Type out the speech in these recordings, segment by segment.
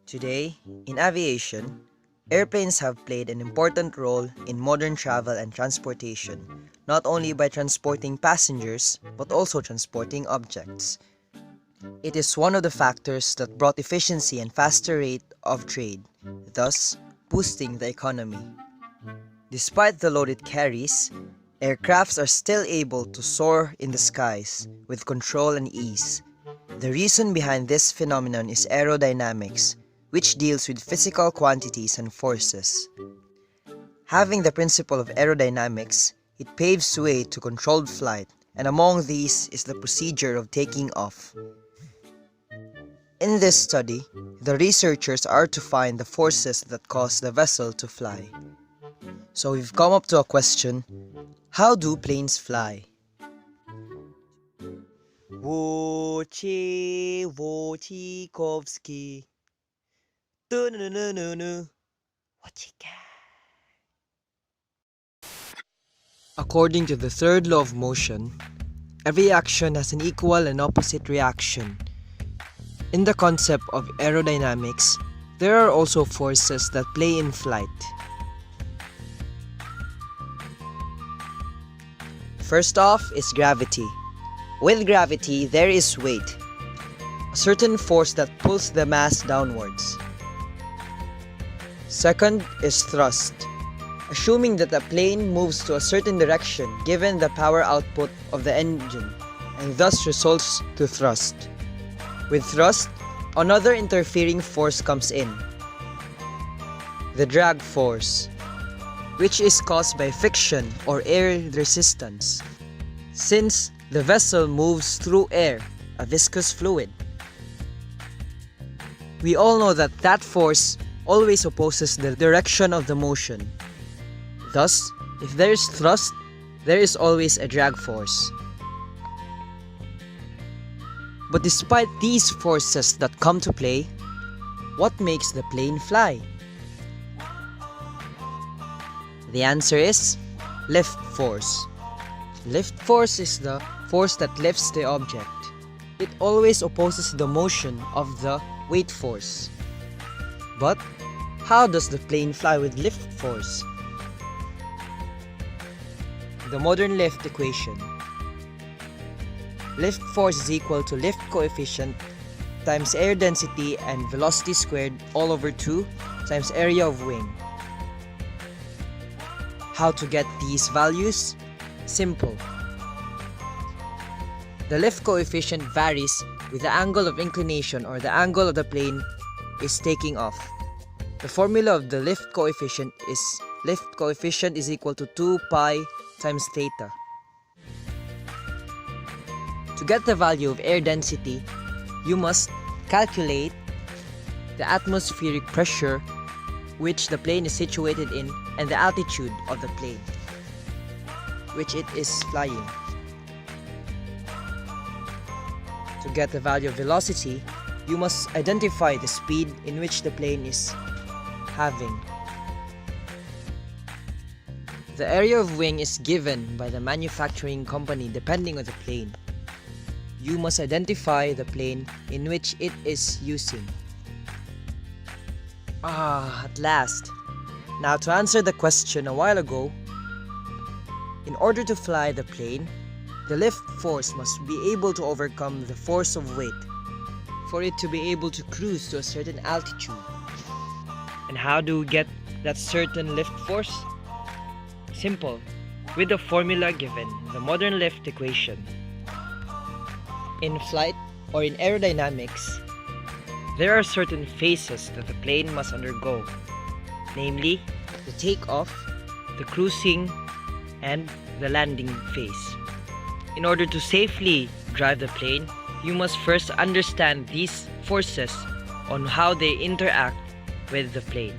Today, in aviation, airplanes have played an important role in modern travel and transportation, not only by transporting passengers, but also transporting objects. It is one of the factors that brought efficiency and faster rate of trade, thus boosting the economy. Despite the load it carries, aircrafts are still able to soar in the skies with control and ease. The reason behind this phenomenon is aerodynamics, which deals with physical quantities and forces. Having the principle of aerodynamics, it paves way to controlled flight, and among these is the procedure of taking off. In this study, the researchers are to find the forces that cause the vessel to fly. So we've come up to a question: how do planes fly? Wojciechowski. According to the third law of motion, every action has an equal and opposite reaction. In the concept of aerodynamics, there are also forces that play in flight. First off is gravity. With gravity, there is weight, a certain force that pulls the mass downwards. Second is thrust, assuming that a plane moves to a certain direction given the power output of the engine, and thus results to thrust. With thrust, another interfering force comes in, the drag force, which is caused by friction or air resistance, since the vessel moves through air, a viscous fluid. We all know that that force always opposes the direction of the motion. Thus, if there is thrust, there is always a drag force. But despite these forces that come to play, what makes the plane fly? The answer is lift force. Lift force is the force that lifts the object. It always opposes the motion of the weight force. But how does the plane fly with lift force? The modern lift equation. Lift force is equal to lift coefficient times air density and velocity squared all over 2 times area of wing. How to get these values? Simple. The lift coefficient varies with the angle of inclination or the angle of the plane is taking off. The formula of the lift coefficient is equal to 2 pi times theta. To get the value of air density, you must calculate the atmospheric pressure which the plane is situated in and the altitude of the plane which it is flying. To get the value of velocity, you must identify the speed in which the plane is having. The area of wing is given by the manufacturing company depending on the plane. You must identify the plane in which it is using. At last. Now to answer the question a while ago, in order to fly the plane, the lift force must be able to overcome the force of weight for it to be able to cruise to a certain altitude. And how do we get that certain lift force? Simple, with the formula given, the modern lift equation. In flight or in aerodynamics, there are certain phases that the plane must undergo, namely the takeoff, the cruising, and the landing phase. In order to safely drive the plane, you must first understand these forces on how they interact with the plane.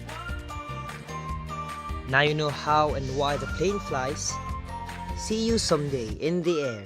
Now you know how and why the plane flies. See you someday in the air.